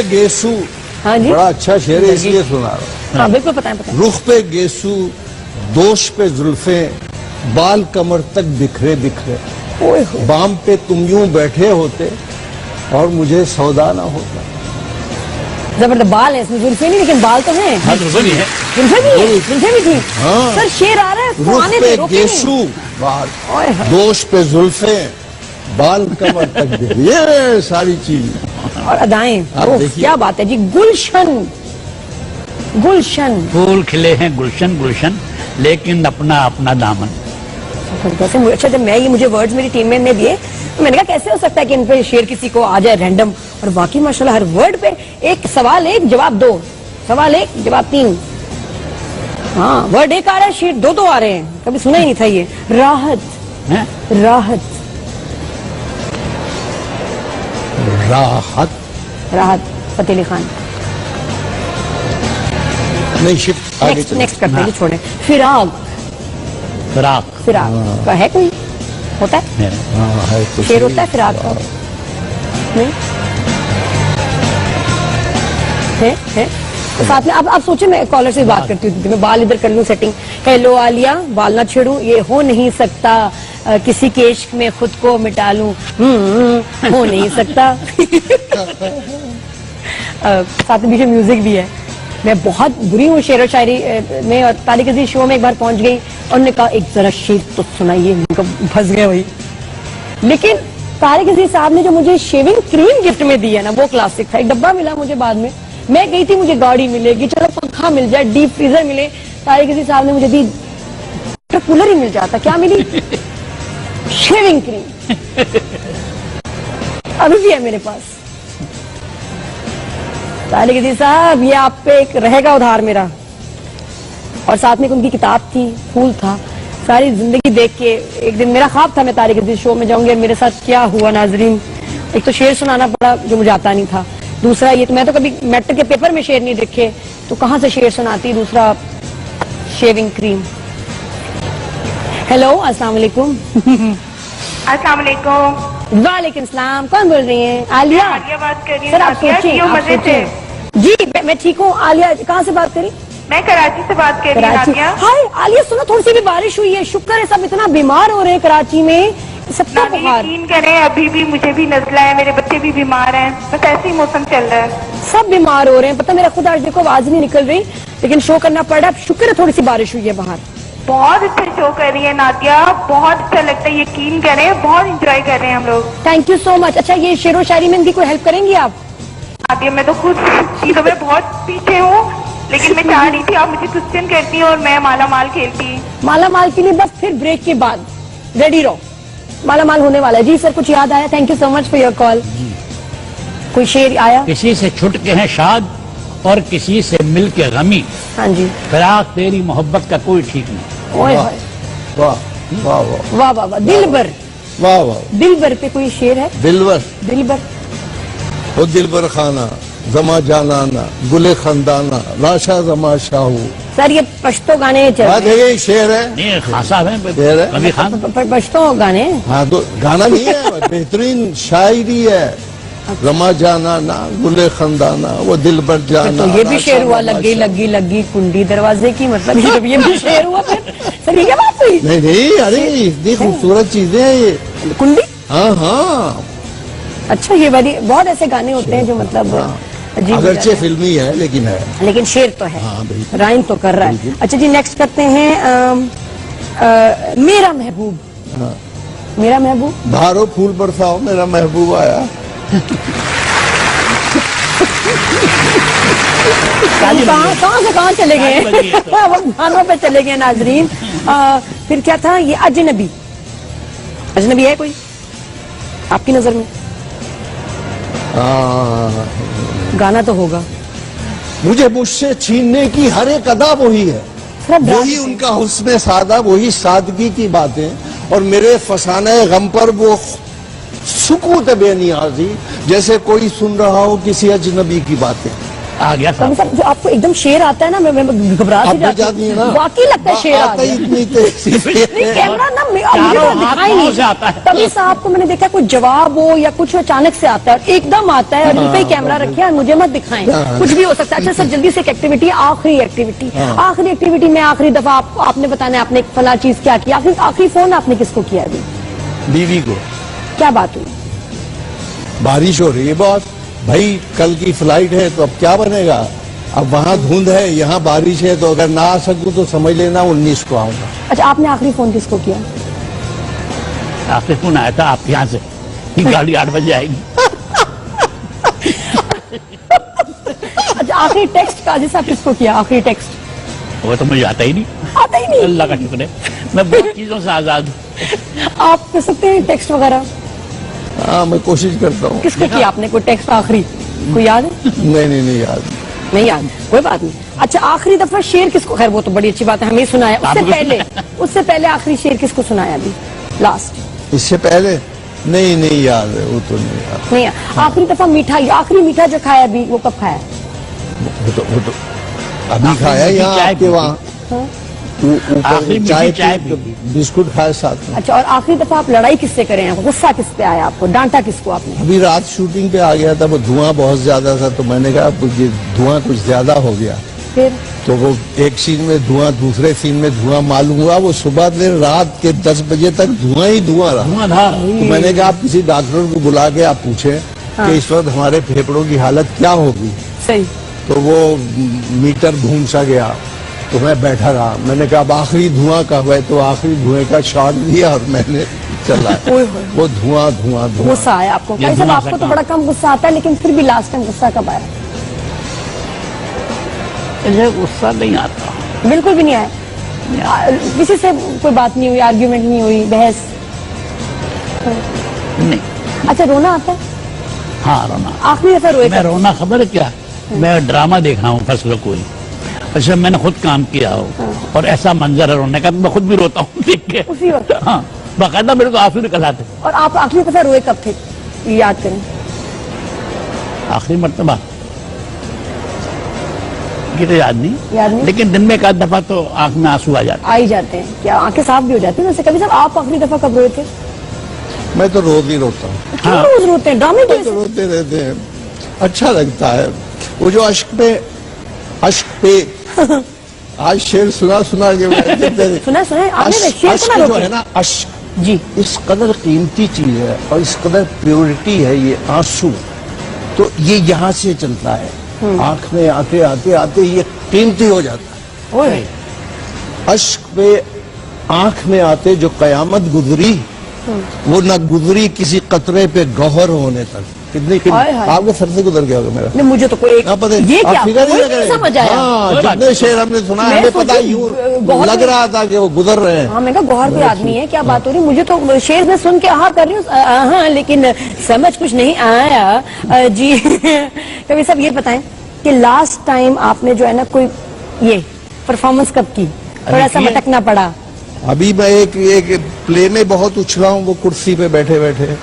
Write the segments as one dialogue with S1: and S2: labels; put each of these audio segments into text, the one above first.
S1: पे गेसू,
S2: हाँ जी,
S1: बड़ा अच्छा शेर है इसलिए सुना रहा हूँ।
S2: हाँ बिल्कुल पता है।
S1: रुख पे गेसू, दोष पे जुल्फे, बाल कमर तक बिखरे बिखरे, बाम पे तुम यूं बैठे होते और मुझे सौदा ना होता।
S2: जबरदस्त बाल है इसमें, जुल्फे नहीं लेकिन बाल तो हैं।
S3: हाँ जुल्फे भी है,
S2: जुल्फे भी थी।
S1: हाँ।
S2: सर शेर आ रहा है,
S1: रुख
S2: आने
S1: पे
S2: दे, रोके नहीं।
S1: गेसू बाल,
S2: ओए होए।
S1: दोष पे जुल्फे, बाल कमर तक बिखरे, ये सारी चीज
S2: और अदाएं,
S1: आप
S2: ओह,
S1: देखिए।
S2: क्या बात है जी। गुलशन, गुलशन
S3: फूल खिले हैं गुलशन गुलशन, लेकिन अपना अपना दामन।
S2: कैसे अच्छा, जब मैं ये मुझे वर्ड्स मेरी टीम में दिए तो मैंने कहा कैसे हो सकता है कि इन पे शेर किसी को आ जाए रैंडम, और बाकी माशाल्लाह हर वर्ड पे एक सवाल एक जवाब दो, सवाल एक जवाब तीन। हाँ वर्ड एक आ रहा है, शेर दो आ रहे हैं, कभी सुना ही नहीं था ये। राहत,
S3: हैं?
S2: राहत,
S1: राहत
S2: राहत फतेह अली खान।
S1: नहीं, शिफ्ट आगे चलो।
S2: नेक्स्ट करते हैं जी, छोड़े। फिराक,
S3: फिराक
S2: फिराक का है कोई, होता है
S1: हाँ, है तो
S2: शेर
S1: सही।
S2: होता है फिराक का? नहीं है तो साथ में आप सोचे, मैं कॉलर से बात करती हूँ, मैं बाल इधर कर लूँ सेटिंग। हेलो आलिया, बाल ना छेड़ू, ये हो नहीं सकता, किसी के इश्क में खुद को मिटा लूं, हो नहीं सकता। साथ में पीछे म्यूजिक भी है। मैं बहुत बुरी हूँ शेर और शायरी में, और तारिक अजीज शो में एक बार पहुंच गई और उन्होंने कहा एक जरा शेर तो सुनाइए, उनका फंस गया वही। लेकिन तारिक अजीज साहब ने जो मुझे शेविंग क्रीम गिफ्ट में दी है ना, वो क्लासिक था। एक डब्बा मिला मुझे बाद में, मैं गई थी मुझे गाड़ी मिलेगी, चलो पंखा मिल जाए, डीप फ्रीजर मिले, तारिक अजीज साहब ने मुझे दी, कूलर ही मिल जाता। क्या मिली? Shaving cream. अभी भी है मेरे पास। तारिक अजीज साहब, ये आप पे एक रहेगा उधार मेरा। और साथ में उनकी किताब थी, फूल था। सारी जिंदगी देख के एक दिन मेरा ख्वाब था मैं तारिक अजीज शो में जाऊंगी, और मेरे साथ क्या हुआ नाजरीन। एक तो शेर सुनाना पड़ा जो मुझे आता नहीं था, दूसरा ये तो मैं तो कभी मैट्रिक के पेपर में शेर नहीं लिखे, तो कहां से शेर सुनाती, दूसरा शेविंग क्रीम। हेलो अस्सलाम वालेकुम।
S4: अस्सलाम वालेकुम।
S2: वालेकुम सलाम, कौन बोल रही हैं? आलिया।
S4: आलिया बात कर रही
S2: सर
S4: हूँ।
S2: आप सोचिए, जी मैं ठीक हूँ। आलिया कहाँ से बात करी?
S4: मैं कराची से बात कर रही हूँ।
S2: कराची।
S4: नादिया,
S2: हाय आलिया, सुनो थोड़ी सी भी बारिश हुई है, शुक्र है। सब इतना बीमार हो रहे हैं कराची में, सबका बुखार।
S4: यकीन करें अभी भी मुझे भी नजला है, मेरे बच्चे भी बीमार हैं, बस ऐसे ही मौसम चल रहा है,
S2: सब बीमार हो रहे हैं। पता मेरा खुद आज देखो आवाज नहीं निकल रही, लेकिन शो करना पड़ रहा है। शुक्र है थोड़ी सी बारिश हुई है बाहर।
S4: बहुत अच्छा शो कर रही है नादिया, बहुत अच्छा लगता है, यकीन करें बहुत इंजॉय कर रहे हैं हम लोग।
S2: Thank you so much. अच्छा ये शेरो शायरी में इनकी कोई हेल्प करेंगी आप?
S4: नादिया मैं तो खुद चीजों में बहुत पीछे हूँ, लेकिन मैं चाह रही थी आप मुझे क्वेश्चन करती और मैं माला माल खेलती।
S2: माला माल के लिए बस फिर ब्रेक के बाद रेडी रहो, माला माल होने वाला है। जी सर कुछ याद आया? Thank you so much for your call. कोई शेर आया?
S3: किसी से छुट के हैं शाद और किसी से मिल के गमी,
S2: हाँ जी।
S3: फिराक तेरी मोहब्बत का कोई ठीक नहीं।
S2: ओए
S1: वाह
S2: होए,
S1: वाह वाह वाह
S2: वाह वाह वाह। दिलबर,
S1: वाह वाह।
S2: दिलबर पे कोई शेर है?
S1: दिलवर,
S2: दिलबर,
S1: वो दिलबर खाना, जमा जानाना, गुले खंदाना, लाशा जमा शाहू।
S2: सर ये पश्तो गाने चल
S1: बात
S2: रहे
S1: है, ये शेर है।
S3: नहीं खान साहब है,
S1: शेर है।
S3: कभी खान
S2: हैं। पश्तो गाने।
S1: हाँ तो गाना नहीं है, बेहतरीन शायरी है। रमा जाना ना, गुले खंदाना, वो दिलबर जाना।
S2: तो ये भी
S1: लाशा
S2: शेर हुआ,
S1: जमा
S2: लगी
S1: शाहू।
S2: लगी लगी कुंडी दरवाजे की, मतलब ये भी शेर हुआ फिर? सर ये क्या बात हुई?
S1: नहीं नहीं, अरे इतनी खूबसूरत चीजें हैं ये।
S2: कुंडी,
S1: हाँ हाँ,
S2: अच्छा ये वाली बहुत ऐसे गाने होते हैं जो मतलब अजीब हो जाते
S1: अगरचे
S2: हैं।
S1: फिल्मी है लेकिन है।
S2: लेकिन शेर तो है,
S1: हाँ, बिल्कुल।
S2: राइम तो कर रहा है। अच्छा जी नेक्स्ट करते हैं मेरा महबूब।
S1: हाँ।
S2: मेरा महबूब,
S1: भारो फूल बरसाओ, मेरा महबूब आया।
S2: कहाँ से कहाँ चले गए? वो गानों पे चले गए नाजरीन। फिर क्या था ये? अजनबी, अजनबी है कोई आपकी नजर में? गाना तो होगा।
S1: मुझे मुझसे छीनने की हर एक अदा वही है, वही उनका हुस्न सादा, वही सादगी की बातें, और मेरे फसाने गम पर वो सुकूत बेनियाजी, जैसे कोई सुन रहा हो किसी अजनबी की बातें।
S3: आ गया
S2: कभी
S3: साहब।
S2: साहब जो आपको एकदम शेर आता है ना, मैं घबरा सी
S1: अब मैं जाती है ना,
S2: वाकई लगता है शेर आ
S1: आता ही
S2: गया।
S1: इतनी तेजी से
S2: नहीं कैमरा ना मुझे तो
S3: चारों हाथ
S2: दिखाई
S3: पाँव
S2: नहीं
S3: से आता है।
S2: तभी साहब को मैंने देखा कुछ जवाब हो या कुछ अचानक से आता है और एकदम आता है और इन पे ही कैमरा रखे और मुझे मत दिखाएं, कुछ भी हो सकता है। अच्छा सर जल्दी से एक एक्टिविटी, आखिरी एक्टिविटी, आखिरी एक्टिविटी में आखिरी दफा आपने बताना है आपने एक फला चीज क्या की, आखिरी फोन आपने किसको किया अभी,
S1: बीवी को।
S2: क्या बात हुई?
S1: बारिश हो रही है बॉस, भाई कल की फ्लाइट है तो अब क्या बनेगा, अब वहाँ धुंध है यहाँ बारिश है, तो अगर ना आ सकूं तो समझ लेना 19 को आऊंगा।
S2: अच्छा आपने आखिरी फोन किसको किया?
S3: आपसे फोन आया था आपके यहाँ से कि गाड़ी 8 बजे आएगी।
S2: अच्छा आखिरी टेक्स्ट काजी साहब किसको किया? आखिरी टेक्स्ट
S3: वो तो मुझे आता ही नहीं,
S2: आता ही नहीं।
S3: अल्लाह का शुक्र है, मैं बहुत चीजों से आजाद हूँ।
S2: आप कर सकते हैं टेक्स्ट वगैरह?
S1: हाँ मैं कोशिश करता हूँ।
S2: किसको किया आपने कोई टेक्स्ट आखिरी, कोई याद है?
S1: नहीं याद।
S2: नहीं याद, कोई बात नहीं। अच्छा आखिरी दफा शेर किसको, खैर वो तो बड़ी अच्छी बात है हमें सुनाया, उससे पहले आखिरी शेर किसको सुनाया अभी लास्ट?
S1: इससे पहले नहीं याद है, वो तो नहीं याद।
S2: नहीं आखिरी दफा मीठा, आखिरी मीठा जो खाया अभी वो कब खाया?
S1: वो तो अभी खाया यहाँ
S3: चाय
S1: आपके
S3: पी
S1: वहाँ,
S2: हाँ?
S3: आखिरी
S1: ऊपर
S3: चाय
S1: चाय
S3: पी,
S1: बिस्कुट खाए साथ में।
S2: अच्छा और आखिरी दफा आप लड़ाई किससे करें, आपको गुस्सा किस पे आया, आपको डांटा किसको आपने?
S1: अभी रात शूटिंग पे आ गया था, वो धुआं बहुत ज्यादा था, तो मैंने कहा अब ये धुआं कुछ ज्यादा हो गया,
S2: फिर
S1: तो वो एक सीन में धुआं, दूसरे सीन में धुआं मालूम हुआ, वो सुबह से रात के 10 बजे तक धुआं ही धुआं रहा।
S3: धुआंधार।
S1: तो मैंने कहा आप किसी डॉक्टर को बुला के आप पूछे कि इस वक्त हमारे फेफड़ों की हालत क्या होगी,
S2: सही।
S1: तो वो मीटर घूम सा गया, तो मैं बैठा रहा, मैंने कहा अब आखिरी धुआं कब है, तो आखिरी धुएं का शॉट दिया और मैंने चला।
S2: ओए होए।
S1: वो धुआं
S2: गुस्सा आया आपको?
S3: ये
S2: भाई साहब
S3: धुआं
S2: आपको
S3: से
S2: तो
S3: काम।
S2: बड़ा कम गुस्सा आता है, लेकिन फिर भी लास्ट टाइम गुस्सा कब आया?
S3: मुझे गुस्सा नहीं आता,
S2: बिल्कुल भी नहीं आया? किसी से कोई बात नहीं हुई, आर्ग्यूमेंट नहीं हुई, बहस?
S3: नहीं।
S2: अच्छा रोना आता है?
S3: हाँ रोना,
S2: आखिरी दफा रोए
S3: मैं
S2: कब?
S3: रोना खबर है क्या, मैं ड्रामा देख रहा हूँ फसलों कोई, अच्छा मैंने खुद काम किया हो और ऐसा मंजर है रोने का, मैं खुद भी रोता हूँ देख के।
S2: उसी वक्त?
S3: हाँ बाकायदा मेरे को आंसू निकल आते।
S2: और आप आखिरी दफा रोए कब थे, याद करें?
S3: आखिरी मर्तबा ये तो याद
S2: याद नहीं?
S3: लेकिन दिन में एक आध दफा तो आंख में आंसू आ जाते।
S2: आ ही जाते हैं क्या, आंखें साफ भी हो जाती है वैसे? कभी साहब आप आखिरी दफा कब रोए थे?
S1: मैं तो रोज ही रोता हूँ।
S2: क्यों रोज रोते हैं, ड्रामे
S1: तो
S2: जैसे?
S1: रोते रहते हैं, अच्छा लगता है वो जो अश्क पे आज शेर सुना के
S2: सुना आने दे, शेर को ना
S1: जो
S2: रोके।
S1: है ना, अश्क
S2: जी
S1: इस कदर कीमती चीज है और इस कदर प्योरिटी है, ये आंसू, तो ये यहाँ से चलता है, आंख में आते आते आते ये कीमती हो जाता है।
S2: ओए
S1: अश्क पे आंख में आते जो कयामत गुजरी, वो न गुजरी किसी कतरे पे गौहर होने तक। कितनी
S2: हाय हाय।
S1: आपके सर से गुजर गया होगा मेरा।
S2: नहीं मुझे तो कोई एक,
S1: आप पता
S2: ये
S1: आप
S2: क्या
S1: फिगर ही
S2: कोई
S1: लग
S2: नहीं
S1: रहे
S2: समझ आया।
S1: हाँ, जितने शेर हमने सुना
S2: मैं
S1: हमें पता
S2: सोची,
S1: यूं
S2: गौहर
S1: लग
S2: में-
S1: रहा था कि वो गुजर रहे हैं।
S2: हाँ मैं कहा गौहर कोई आदमी है, क्या बात हो रही है? मुझे तो शेर में सुन के हाँ कर रही हूँ, हाँ लेकिन समझ कुछ नहीं आया जी। कभी सब ये बताएं कि लास्ट टाइम आपने जो है ना कोई ये परफॉर्मेंस कब की, थोड़ा सा
S3: ये-
S2: भटकना पड़ा?
S1: अभी मैं एक प्ले में बहुत उछला हूँ, वो कुर्सी पे बैठे बैठे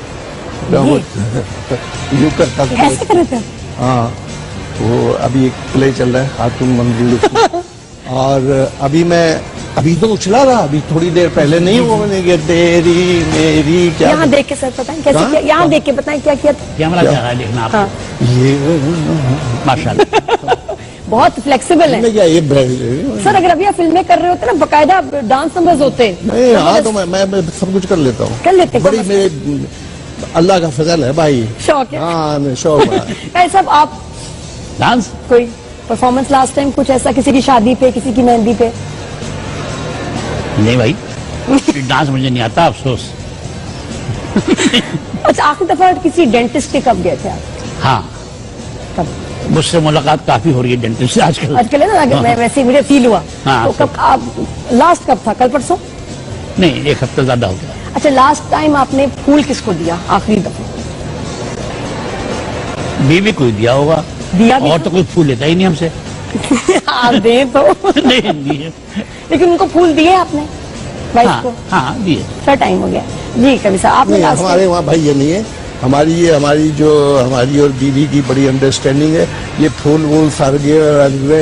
S1: यूं करता था।
S2: ऐसे कर रहे थे?
S1: हाँ वो अभी एक प्ले चल रहा है खातून मंजूर और अभी तो उछला रहा, अभी थोड़ी देर पहले नहीं हुआ मैंने कि तेरी मेरी क्या
S2: यहाँ देख के सर बताएं कैसे
S1: हाँ?
S2: किया, यहाँ देख के बताएं क्या किया था?
S3: कैमरा क्या है देखना आप,
S2: हाँ
S1: ये
S3: माशाल्लाह।
S2: बहुत फ्लेक्सिबल है
S1: मैंने क्या ये
S2: सर। अगर अभी आप फिल्में कर रहे होते ना, बकायदा डांस नंबर्स होते।
S1: नहीं, हाँ तो मैं सब कुछ कर लेता हूँ,
S2: कर लेते हैं,
S1: बड़ी
S2: समझ
S1: मेरे अल्लाह का फजल है भाई।
S2: शौक है
S1: हाँ मैं शौक है।
S2: ऐसा आप
S3: डांस
S2: कोई परफॉर्मेंस लास्ट टाइम कुछ ऐसा, किसी की शादी पे, किसी की मेहंदी पे?
S3: नहीं भाई, डांस मुझे नहीं आता, अफसोस।
S2: अच्छा आखिरी दफा किसी डेंटिस्ट के कब गए थे आप?
S3: हाँ
S2: कब?
S3: मुझसे मुलाकात काफी हो रही है डेंटिस्ट से आजकल।
S2: आजकल है ना, अगर मैं वैसे मुझे फील हुआ।
S3: हाँ,
S2: तो कब आप लास्ट कब था, कल परसों?
S3: नहीं, एक हफ्ता ज्यादा हो गया।
S2: अच्छा लास्ट टाइम आपने फूल किसको दिया आखिरी दफा?
S3: बीवी को ही दिया होगा,
S2: दिया भी
S3: और तो कोई फूल लेता ही नहीं हमसे।
S2: आप दें तो।
S3: नहीं दिए।
S2: लेकिन उनको फूल दिए आपने वाइफ को?
S3: हाँ दिए।
S2: थोड़ा टाइम हो गया जी। कभी साहब आपने
S1: नहीं,
S2: लास्ट
S1: हमारे वहाँ भाई ये नहीं है, हमारी और बीवी की बड़ी अंडरस्टैंडिंग है। ये फूल वूल सारे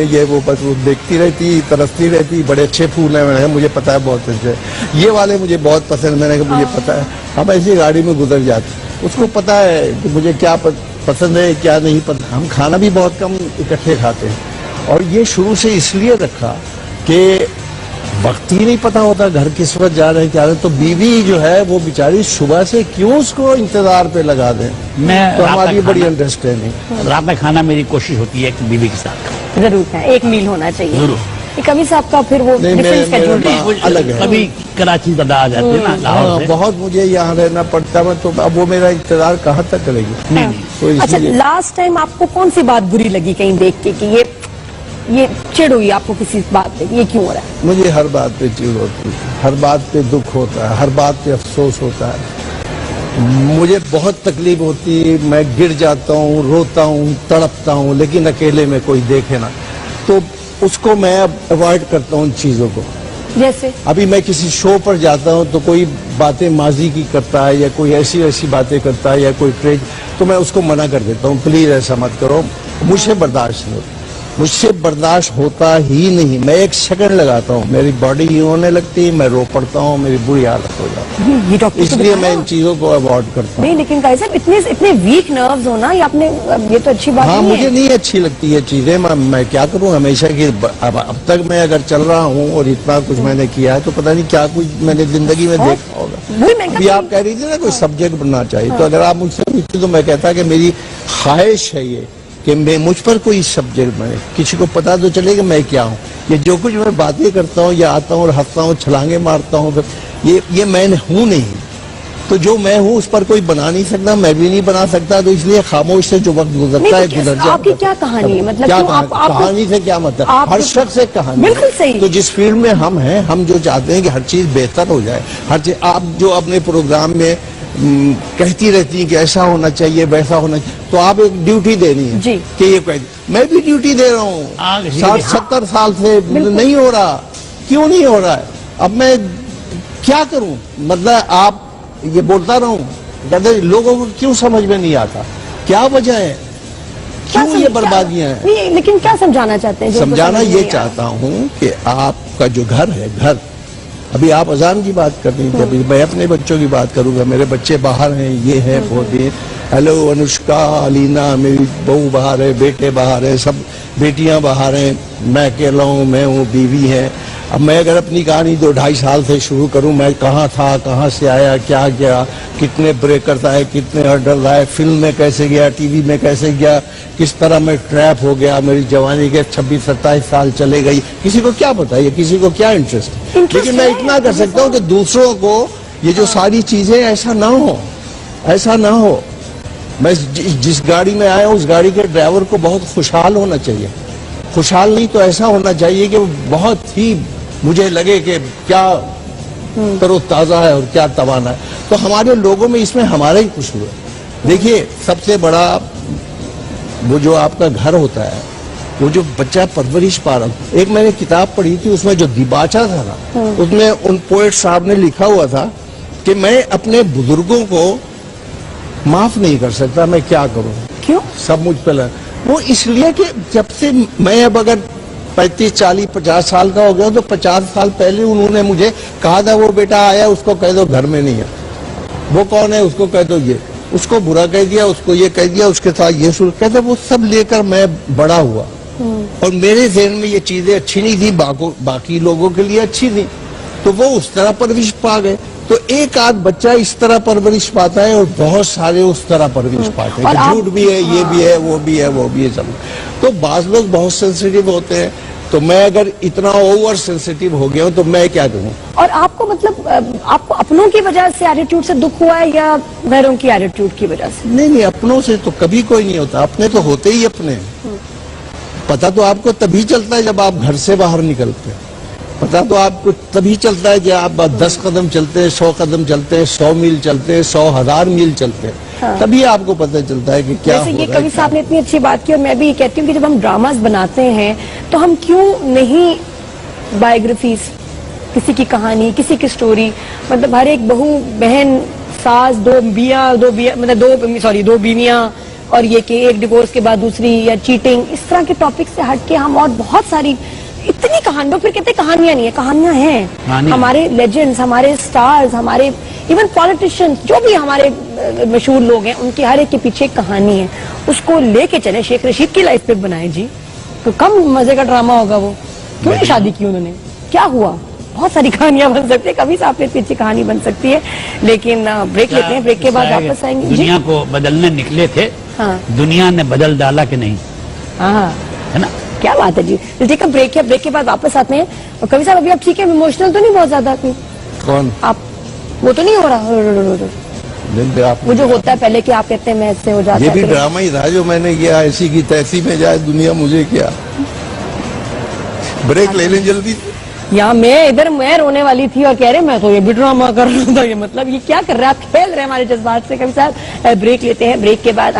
S1: ये वो बस वो देखती रहती, तरसती रहती, बड़े अच्छे फूल हैं। मैंने कहा मुझे पता है बहुत अच्छे, ये वाले मुझे बहुत पसंद। मैंने कहा मुझे पता है। हम ऐसी गाड़ी में गुजर जाते, उसको पता है कि मुझे क्या पसंद है क्या नहीं पसंद। हम खाना भी बहुत कम इकट्ठे खाते हैं और ये शुरू से इसलिए रखा कि वक्त ही नहीं पता होता घर किस वक्त जा रहे हैं क्या रहे हैं। तो बीवी जो है वो बेचारी सुबह से क्यों उसको इंतजार पे लगा दें।
S3: मैं
S1: तो हमारी बड़ी अंडरस्टैंडिंग।
S3: रात में खाना मेरी कोशिश होती है कि बीवी के साथ
S2: जरूर है, एक मील होना चाहिए
S3: जरूर।
S2: कभी साहब का फिर वो
S1: नहीं,
S2: डिफरेंस
S1: मेरा
S2: शेड्यूल
S1: अलग है।
S3: कभी कराची ज्यादा आ जाते हैं ना लाहौर से।
S1: बहुत मुझे यहाँ रहना पड़ता है, तो अब वो मेरा इंतजार कहाँ तक करेगी।
S3: नहीं नहीं
S1: तो
S2: अच्छा,
S1: इसलिए
S2: लास्ट टाइम आपको कौन सी बात बुरी लगी कहीं देख के कि ये चिढ़ हुई आपको किसी बात पे, ये क्यों हो रहा है?
S1: मुझे हर बात पे चिढ़ होती है, हर बात पे दुख होता है, हर बात पे अफसोस होता है। मुझे बहुत तकलीफ होती है, मैं गिर जाता हूँ, रोता हूँ, तड़पता हूँ, लेकिन अकेले में कोई देखे ना तो उसको मैं अवॉइड करता हूँ उन चीजों को।
S2: जैसे
S1: अभी मैं किसी शो पर जाता हूँ तो कोई बातें माजी की करता है या कोई ऐसी ऐसी बातें करता है या कोई क्रेज, तो मैं उसको मना कर देता हूँ, प्लीज ऐसा मत करो, मुझसे बर्दाश्त नहीं, मुझसे बर्दाश्त होता ही नहीं। मैं एक सेकंड लगाता हूँ, मेरी बॉडी ही होने लगती है, मैं रो पड़ता हूँ, मेरी बुरी हालत हो जाती है।
S2: ये डॉक्टर
S1: इसलिए मैं इन चीजों को अवॉइड करता हूँ।
S2: नहीं, लेकिन भाई साहब इतने वीक नर्व्स होना ये आपने, ये तो अच्छी बात
S1: हाँ,
S2: नहीं
S1: मुझे
S2: है।
S1: नहीं अच्छी लगती ये चीजें। मैं क्या करूँ हमेशा की। अब तक मैं अगर चल रहा हूँ और इतना कुछ मैंने किया है तो पता नहीं क्या कुछ मैंने जिंदगी में देखा होगा।
S2: वही मैं
S1: अभी आप कह रही थी ना कोई सब्जेक्ट बनना चाहिए, तो अगर आप मुझसे पूछते तो मैं कहता कि मेरी ख्वाहिश है ये कि मैं मुझ पर कोई सब्जेक्ट बने, किसी को पता तो चले कि मैं क्या हूँ। ये जो कुछ मैं बातें करता हूँ या आता हूँ और हंसता हूँ, छलांगे मारता हूँ, ये मैं हूँ नहीं। तो जो मैं हूँ उस पर कोई बना नहीं सकता, मैं भी नहीं बना सकता। तो इसलिए खामोश से जो वक्त गुजरता है गुजर जाए।
S2: आपकी क्या कहानी है? मतलब
S1: क्या
S2: क्यों आप
S1: कहानी से क्या मतलब? हर शख्स एक कहानी।
S2: बिल्कुल सही।
S1: तो जिस फील्ड में हम हैं, हम जो चाहते हैं कि हर चीज बेहतर हो जाए, हर चीज आप जो अपने प्रोग्राम में कहती रहती है कि ऐसा होना चाहिए वैसा होना चाहिए, तो आप एक ड्यूटी देनी है
S2: जी।
S1: कि ये कहती, मैं भी ड्यूटी दे रहा हूँ 60-70 साल से, नहीं हो रहा। क्यों नहीं हो रहा है? अब मैं क्या करूं? मतलब आप ये बोलता रहूं, कहते लोगों को क्यों समझ में नहीं आता, क्या वजह है, क्यों ये बर्बादियां हैं?
S2: नहीं, लेकिन क्या समझाना चाहते हैं?
S1: समझाना ये चाहता हूं कि आपका जो घर है, घर, अभी आप अजान की बात कर रही थी, अभी मैं अपने बच्चों की बात करूंगा। मेरे बच्चे बाहर हैं, ये है वो भी। हेलो अनुष्का, अलीना, मेरी बहू बाहर है, बेटे बाहर है, सब बेटियां बाहर हैं, मैं अकेला हूँ, मैं हूँ, बीवी है। अब मैं अगर अपनी कहानी 2-2.5 साल से शुरू करूं, मैं कहाँ था, कहाँ से आया, क्या गया, कितने ब्रेकर्स आए, कितने हर्डल आए, फिल्म में कैसे गया, टीवी में कैसे गया, किस तरह मैं ट्रैप हो गया, मेरी जवानी के 26-27 साल चले गई, किसी को क्या पता है, किसी को क्या इंटरेस्ट। लेकिन मैं इतना कर सकता हूँ कि दूसरों को ये जो सारी चीजें ऐसा ना हो, ऐसा ना हो। मैं जिस गाड़ी में आया उस गाड़ी के ड्राइवर को बहुत खुशहाल होना चाहिए। खुशहाल नहीं तो ऐसा होना चाहिए कि बहुत ही मुझे लगे कि क्या तरोताजा है और क्या तवाना है। तो हमारे लोगों में इसमें हमारा ही कुछ हुआ। देखिए, सबसे बड़ा वो जो आपका घर होता है, वो जो बच्चा परवरिश पा रहा। एक मैंने किताब पढ़ी थी, उसमें जो दिबाचा था ना, उसमें उन पोएट साहब ने लिखा हुआ था कि मैं अपने बुजुर्गों को माफ नहीं कर सकता, मैं क्या करूं,
S2: क्यों?
S1: सब मुझ पे लगा। वो इसलिए कि जब से मैं अब अगर 35, 40, 50 साल का हो गया तो 50 साल पहले उन्होंने मुझे कहा था वो बेटा आया उसको कह दो घर में नहीं है, वो कौन है उसको कह दो, ये उसको बुरा कह दिया, उसको ये कह दिया, उसके साथ ये शुरू कहते, वो सब लेकर मैं बड़ा हुआ। और मेरे ज़हन में ये चीजें अच्छी नहीं थी, बाकी लोगों के लिए अच्छी थी, तो वो उस तरह परवरिश पा गए। तो एक आध बच्चा इस तरह परवरिश पाता है और बहुत सारे उस तरह परवरिश पाते हैं, झूठ भी है, ये भी है, वो भी है, वो भी है, सब। तो बाज लोग बहुत सेंसिटिव होते हैं, तो मैं अगर इतना ओवर सेंसिटिव हो गया हूं तो मैं क्या करूं?
S2: और आपको मतलब आपको अपनों की वजह से एटीट्यूड से दुख हुआ है या गैरों की एटीट्यूड की वजह से?
S1: नहीं, अपनों से तो कभी कोई नहीं होता, अपने तो होते ही अपने। पता तो आपको तभी चलता है जब आप घर से बाहर निकलते हैं। पता तो आपको तभी चलता है कि आप 10 कदम चलते हैं, 100 कदम चलते हैं, 100 मील चलते हैं, 100,000 मील चलते हैं। हाँ। तभी आपको पता चलता है कि क्या हो रहा है।
S2: ये कवि साहब ने इतनी अच्छी बात की और मैं भी कहती हूँ कि जब हम ड्रामास बनाते हैं तो हम क्यों नहीं बायोग्राफीज, किसी की कहानी, किसी की स्टोरी, मतलब हर एक बहू बहन सास, दो बीवियां, और ये कि एक डिवोर्स के बाद दूसरी, या चीटिंग, इस तरह के टॉपिक से हटके हम और बहुत सारी इतनी कहानियों, फिर कहते कहानियां नहीं है, कहानियां हैं। हमारे लेजेंड्स, हमारे स्टार्स, हमारे इवन पॉलिटिशियंस, जो भी हमारे मशहूर लोग हैं, उनके हर एक के पीछे एक कहानी है, उसको लेके चले। शेख रशीद की लाइफ पे बनाए जी, तो कम मजे का ड्रामा होगा वो। क्यों नहीं शादी की उन्होंने, क्या हुआ? बहुत सारी कहानियां बन सकती है, कभी साफ पीछे कहानी बन सकती है। लेकिन ब्रेक लेते हैं, ब्रेक के बाद वापस आएंगे।
S3: दुनिया को बदलने निकले थे,
S2: हाँ,
S3: दुनिया ने बदल डाला कि नहीं,
S2: हाँ,
S3: है ना?
S2: क्या बात है जी। ठीक है, ब्रेक है, ब्रेक के बाद वापस आते हैं। और कवि साहब अभी आप ठीक है, इमोशनल तो नहीं बहुत ज्यादा?
S1: कौन?
S2: आप, वो तो नहीं हो रहा? वो जो होता है पहले कि आप कहते हैं मैं ऐसे हो जाता है।
S1: ये भी ड्रामा ही था जो मैंने किया, ऐसी की तैसी में जाए दुनिया मुझे क्या। ब्रेक ले लें जल्दी।
S2: यहाँ मैं इधर मैं रोने वाली थी और कह रहे मैं तो ये भी ड्रामा कर रहा था। ये मतलब ये क्या कर रहे हैं आप? खेल रहे हैं हमारे जज्बात से। कभी साहब ब्रेक लेते हैं, ब्रेक के बाद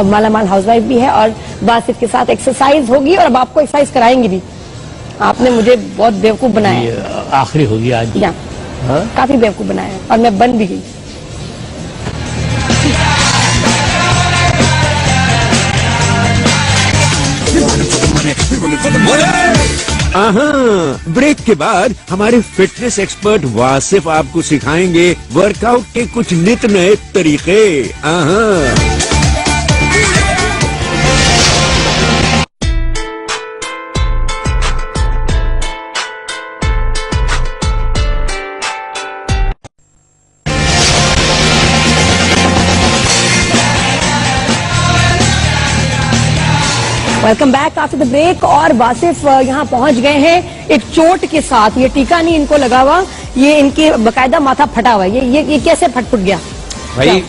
S2: माला माल हाउसवाइफ भी है और बासिफ के साथ एक्सरसाइज होगी और अब आपको एक्सरसाइज कराएंगे भी। आपने मुझे बहुत बेवकूफ बनाया,
S3: आखिरी होगी आज।
S2: काफी बेवकूफ बनाया और मैं बन भी गई।
S5: ब्रेक के बाद हमारे फिटनेस एक्सपर्ट वासिफ आपको सिखाएंगे वर्कआउट के कुछ नित नए तरीके।
S2: Welcome back after the break. और वासिफ यहाँ पहुंच गए हैं एक चोट के साथ। ये टीका नहीं इनको लगा हुआ, ये इनके बकायदा माथा फटा हुआ है। ये कैसे फट गया
S6: भाई?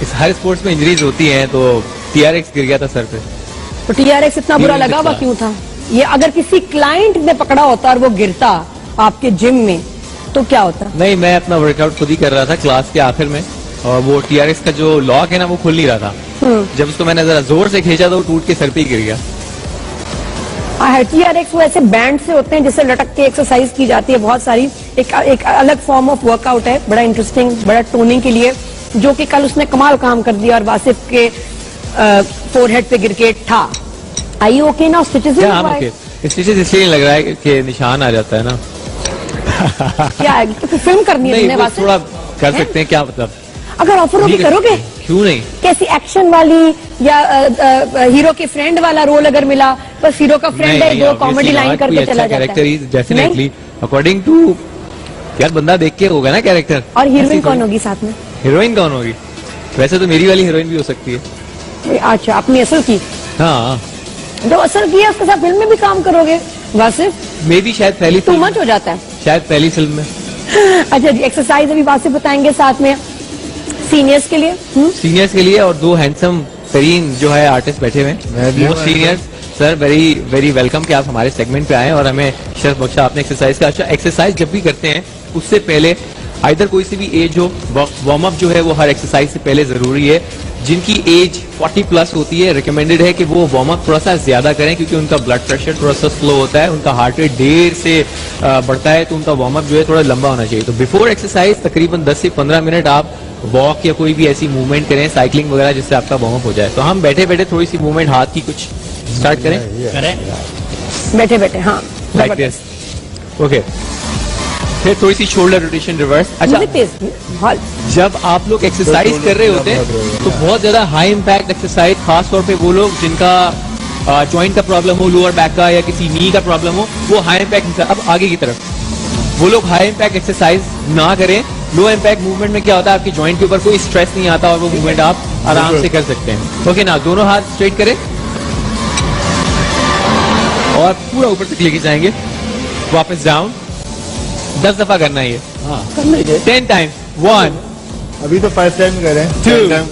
S6: इस हर स्पोर्ट्स में इंजरीज होती हैं, तो TRX गिर गया था सर पे।
S2: तो TRX इतना बुरा लगा हुआ क्यों था? ये अगर किसी क्लाइंट ने पकड़ा होता और वो गिरता आपके जिम में तो क्या होता?
S6: नहीं, मैं अपना वर्कआउट खुद ही कर रहा था क्लास के आखिर में, और वो TRX का जो लॉक है ना वो खुल नहीं रहा था। जब उसको मैंने जरा जोर से खींचा तो वो टूट के सर पे गिर गया।
S2: TRX वो ऐसे बैंड से होते हैं जिससे लटक के एक्सरसाइज की जाती है बहुत सारी। एक अलग फॉर्म ऑफ वर्कआउट है, बड़ा इंटरेस्टिंग, बड़ा टोनिंग के लिए, जो कि कल उसने कमाल काम कर दिया और वासिफ के फोरहेड पे गिर के था। आई ओके ना? स्टिचेस
S6: स्टिचेस इसलिए लग रहा है कि निशान आ जाता है ना।
S2: क्या है तो फिल्म करनी है?
S6: नहीं, थोड़ा कर सकते हैं, क्या मतलब?
S2: अगर ऑफर होगी करोगे?
S6: क्यों नहीं?
S2: कैसी एक्शन वाली या हीरो के फ्रेंड वाला रोल अगर मिला, बस हीरो का फ्रेंड है, दो कॉमेडी लाइन करके चला जाता है।
S6: डेफिनेटली अकॉर्डिंग टू यार, बंदा देख के होगा ना कैरेक्टर।
S2: और हीरोइन कौन होगी साथ में?
S6: हीरोइन कौन होगी? वैसे तो मेरी वाली हीरोइन भी हो सकती है।
S2: अच्छा, अपनी असल की?
S6: हाँ,
S2: जो असल की है उसके साथ फिल्म में भी काम करोगे वासिफ?
S6: मे भी शायद पहली
S2: टू मच हो जाता है
S6: शायद पहली फिल्म में।
S2: अच्छा जी, एक्सरसाइज अभी वासिफ बताएंगे साथ में सीनियर्स के लिए।
S6: सीनियर्स के लिए, और दो हैंडसम तरीन जो है आर्टिस्ट बैठे हुए हैं, वो seniors. Sir very very welcome कि आप हमारे सेगमेंट पे आए और हमें शर्फ बख्शा आपने एक्सरसाइज का। अच्छा, एक्सरसाइज जब भी करते हैं उससे पहले आइदर कोई सी भी एज हो, वार्म अप जो है वो हर एक्सरसाइज से पहले जरूरी है। जिनकी एज 40+ होती है, रिकमेंडेड है कि वो वार्म अप थोड़ा सा ज्यादा करें, क्योंकि उनका ब्लड प्रेशर थोड़ा सा स्लो होता है, उनका हार्ट रेट देर से बढ़ता है, तो उनका वार्म अप जो है थोड़ा लंबा होना चाहिए। तो बिफोर एक्सरसाइज तकरीबन 10 से 15 मिनट आप वॉक या कोई भी ऐसी मूवमेंट करें, साइकिलिंग वगैरह, जिससे आपका वार्म अप हो जाए। तो हम बैठे बैठे थोड़ी सी मूवमेंट हाथ की कुछ स्टार्ट करें
S2: बैठे बैठे। हाँ,
S6: लाइक दिस। ओके, फिर थोड़ी सी शोल्डर रोटेशन रिवर्स। अच्छा, जब आप लोग एक्सरसाइज कर रहे होते हैं तो बहुत ज्यादा हाई इंपैक्ट एक्सरसाइज, खास तौर पे वो लोग जिनका जॉइंट का प्रॉब्लम हो, लोअर बैक का या किसी नी का प्रॉब्लम हो, वो हाई इंपैक्ट। अब आगे की तरफ वो लोग हाई इंपैक्ट एक्सरसाइज ना करें। लो इंपैक्ट मूवमेंट में क्या होता है, आपकी जॉइंट के ऊपर कोई स्ट्रेस नहीं आता और वो मूवमेंट आप आराम से कर सकते हैं। ओके ना, दोनों हाथ स्ट्रेट करें और पूरा ऊपर तक लेके जाएंगे, वापस डाउन। 10 दफा करना है ये। 10 टाइम्स। 1,
S1: अभी तो 5 टाइम करें,
S6: 2,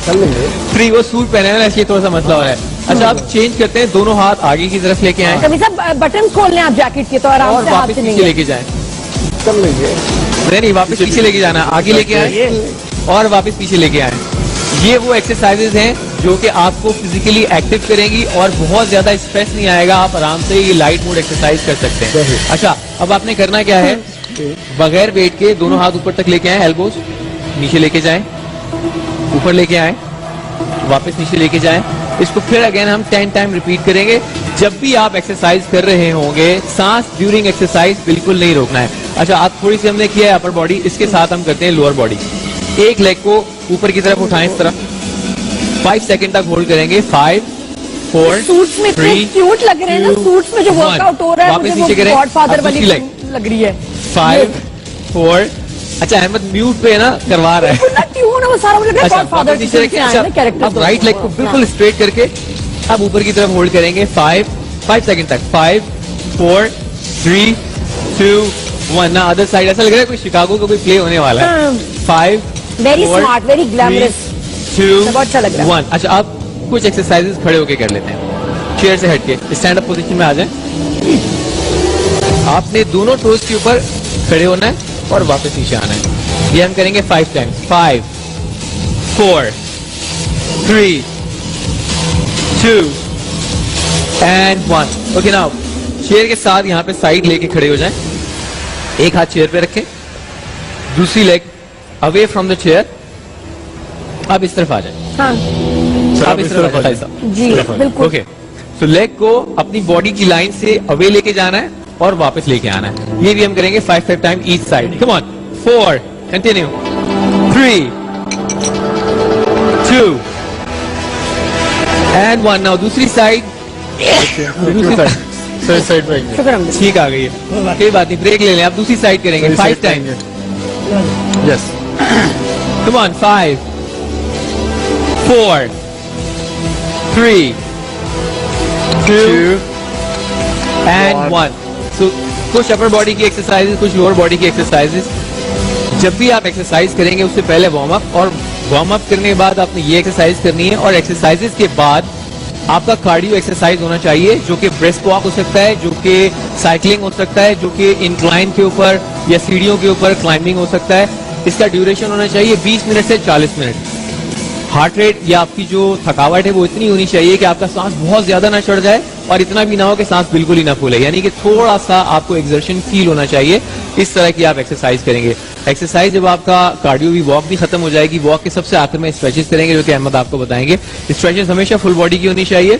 S1: कर लेंगे।
S6: 3। वो सूट पहने हैं ना, इसलिए थोड़ा सा मसला हो रहा है। अच्छा, आप चेंज करते हैं, दोनों हाथ आगे की तरफ लेके आए,
S2: कभी सब बटन खोल लें आप जैकेट के, तो आराम
S6: और
S2: से
S6: वापस पीछे लेके जाए।
S1: कर लेंगे।
S6: नहीं, वापस पीछे लेके जाना, आगे लेके आए और वापस पीछे लेके आए। ये वो एक्सरसाइजेज हैं जो कि आपको फिजिकली एक्टिव करेंगी और बहुत ज्यादा स्ट्रेस नहीं आएगा। आप आराम से ये लाइट मोड एक्सरसाइज कर सकते हैं। अच्छा, अब आपने करना क्या है, बगैर वेट के दोनों हाथ ऊपर तक लेके आए, एल्बोज नीचे लेके जाएं, ऊपर लेके आए, वापस नीचे लेके जाएं। इसको फिर अगेन हम 10 टाइम रिपीट करेंगे। जब भी आप एक्सरसाइज कर रहे होंगे, सांस ड्यूरिंग एक्सरसाइज बिल्कुल नहीं रोकना है। अच्छा, आप थोड़ी सी हमने किया है अपर बॉडी, इसके साथ हम करते हैं लोअर बॉडी। एक लेग को ऊपर की तरफ उठाएं इस तरह, 5 सेकंड तक होल्ड करेंगे। 5 4
S2: सूट्स में इतने
S6: 3
S2: क्यूट लग रहे हैं ना, सूट्स में जो
S6: 1
S2: वर्कआउट हो रहा है
S6: वापस
S2: मुझे
S6: नीचे
S2: वो
S6: करें।
S2: गॉडफादर
S6: अब
S2: वाली
S6: दूसरी लेग।
S2: लग रही है।
S6: 5 4 अच्छा, अहमद म्यूट पे है ना, करवा रहा है।
S2: ट्यून है वो सारा, मुझे लग रहा है
S6: अच्छा,
S2: गॉडफादर
S6: वापस नीचे रखें। अच्छा,
S2: कैरेक्टर।
S6: अब राइट लेग को बिल्कुल स्ट्रेट करके अब ऊपर की तरफ होल्ड करेंगे 5 सेकंड तक। 5 4 3 2 1 ना अदर साइड। ऐसा लग रहा है कोई शिकागो का कोई प्ले होने वाला है। 5
S2: वेरी स्मार्ट, वेरी ग्लैमरस,
S6: 2
S2: बहुत अच्छा लग रहा है।
S6: 1। अच्छा, अब कुछ एक्सरसाइजेस खड़े होके कर लेते हैं, चेयर से हटके स्टैंड अप पोजीशन में आ जाए। आपने दोनों टोज के ऊपर खड़े होना है और वापस नीचे आना है। ये हम करेंगे 5 times. 5 4 3 2 and 1। Okay, now chair के साथ यहाँ पे साइड लेके खड़े हो जाएं। एक हाथ चेयर पे रखें, दूसरी leg away from the chair. अब इस तरफ आ जाए।
S2: हाँ
S6: अब इस तरफ आ जाए साहब।
S2: जी बिल्कुल।
S6: ओके, तो लेग को अपनी बॉडी की लाइन से अवे लेके जाना है और वापस लेके आना है। ये भी हम करेंगे 5 time each side. Come on. 4 continue, 3 2 and 1। Now दूसरी साइड। दूसरी साइड
S2: शुक्र हमद।
S6: ठीक आ गई है, कोई बात नहीं, ब्रेक ले लें। आप दूसरी साइड करेंगे 5 time.
S1: Yes
S6: come on. 5 4 3 2 and 1। सो कुछ अपर बॉडी की एक्सरसाइजेस, कुछ लोअर बॉडी की एक्सरसाइजेस। जब भी आप एक्सरसाइज करेंगे उससे पहले वार्म अप, और वार्म अप करने के बाद आपने ये एक्सरसाइज करनी है। और एक्सरसाइजेस के बाद आपका कार्डियो एक्सरसाइज होना चाहिए, जो कि ब्रेस्ट वॉक हो सकता है, जो कि साइकिलिंग हो सकता है, जो कि इंक्लाइन के ऊपर या सीढ़ियों के ऊपर क्लाइंबिंग हो सकता है। इसका ड्यूरेशन होना चाहिए 20 मिनट से 40 मिनट। हार्ट रेट या आपकी जो थकावट है वो इतनी होनी चाहिए कि आपका सांस बहुत ज्यादा ना चढ़ जाए और इतना भी ना हो कि सांस बिल्कुल ही ना फूले, यानी कि थोड़ा सा आपको एक्सर्शन फील होना चाहिए। इस तरह की आप एक्सरसाइज करेंगे। एक्सरसाइज जब आपका कार्डियो भी, वॉक भी खत्म हो जाएगी, वॉक के सबसे आखिर में स्ट्रेचेस करेंगे, जो कि अहमद आपको बताएंगे। स्ट्रेचेस हमेशा फुल बॉडी की होनी चाहिए।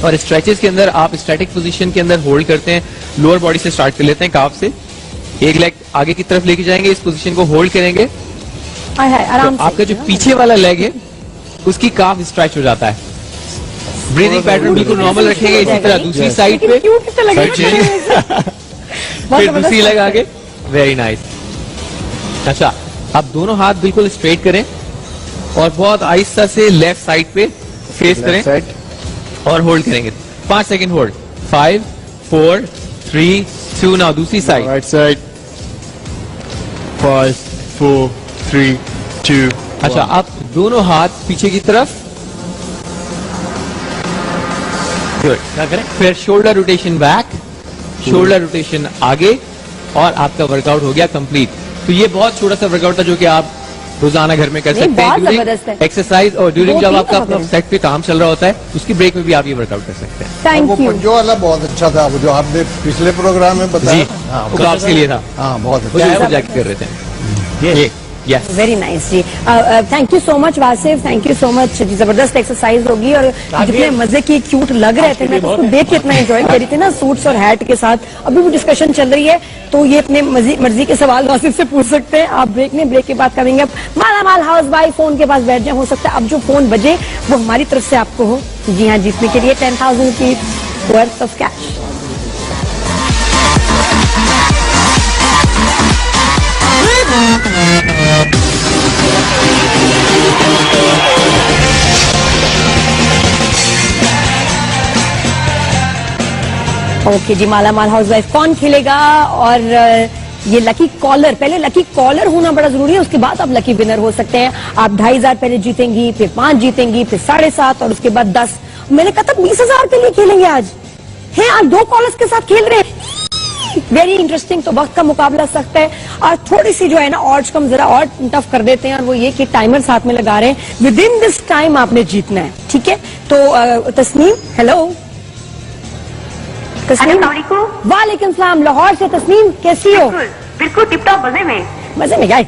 S6: और स्ट्रेचेस के अंदर आप स्टैटिक पोजीशन के अंदर होल्ड करते हैं। लोअर बॉडी से स्टार्ट कर लेते हैं, काफ से। एक लेग आगे की तरफ लेके जाएंगे, इस पोजीशन को होल्ड करेंगे।
S2: आराम
S6: तो आपका जो पीछे वाला लेग है उसकी काफ स्ट्रेच हो जाता है। ब्रीदिंग पैटर्न बिल्कुल नॉर्मल रखेंगे। इसी तरह दूसरी साइड पे फिर दूसरी लेग आगे। Very nice. अच्छा, आप दोनों हाथ बिल्कुल स्ट्रेट करें और बहुत आहिस्ता से लेफ्ट साइड पे फेस करें और होल्ड करेंगे 5 सेकंड होल्ड। 5 4 3 2। नाउ दूसरी साइड।
S1: Right side 5 4 3 2।
S6: अच्छा, आप दोनों हाथ पीछे की तरफ। गुड। क्या करें? फिर shoulder rotation back, shoulder rotation आगे, और आपका वर्कआउट हो गया कंप्लीट। तो ये बहुत छोटा सा वर्कआउट था जो कि आप रोजाना घर में कर सकते हैं ड्यूरिंग एक्सरसाइज, और ड्यूरिंग जब आपका अपना सेट पे काम चल रहा होता है उसकी ब्रेक में भी आप ये वर्कआउट कर सकते हैं।
S2: Thank you.
S1: जो वाला बहुत अच्छा था, वो जो आपने पिछले प्रोग्राम में बताया।
S6: जी, वो तो आपके लिए था।
S1: हाँ, बहुत
S6: वो
S1: अच्छा।
S6: जो आप जाके कर रहे थे। ये यस,
S2: वेरी नाइस जी। Thank you so much Wasif, thank you so much. जबरदस्त एक्सरसाइज होगी और जितने मजे की क्यूट लग रहे थे, मैं तो उसको देख के इतना एंजॉय कर रही थी ना, सूट्स और हैट के साथ। अभी भी डिस्कशन चल रही है, तो ये अपने मर्जी के सवाल वासिफ से पूछ सकते हैं आप ब्रेक में। ब्रेक के बाद करेंगे अब मालामाल हाउस बाई। फोन के पास बैठ जाए, हो सकता है अब जो फोन बजे वो हमारी तरफ से आपको हो। जी हाँ, जीतने के लिए 10,000 rupees worth of cash. Okay जी, मालामाल हाउस वाइफ कौन खेलेगा? और ये लकी कॉलर, पहले लकी कॉलर होना बड़ा जरूरी है, उसके बाद आप लकी विनर हो सकते हैं। आप 2,500 पहले जीतेंगी, फिर 5 जीतेंगी, फिर 7.5 और उसके बाद 10। मैंने कहा था 20,000 के लिए खेलेंगे आज। है आप 2 कॉलर्स के साथ खेल रहे हैं। Very interesting. तो वक्त का मुकाबला सख्त है और थोड़ी सी जो है ना ऑड्स कम जरा और टफ कर देते हैं, और वो ये कि टाइमर साथ में लगा रहे हैं। विद इन दिस टाइम आपने जीतना है, ठीक है? तो तस्नीम, हेलो तस्नीम।
S4: अस्सलाम वालेकुम।
S2: वालेकुम सलाम। लाहौर से तस्नीम, कैसी हो?
S4: बिल्कुल टिप टॉप मजे में।
S2: मजे में क्या,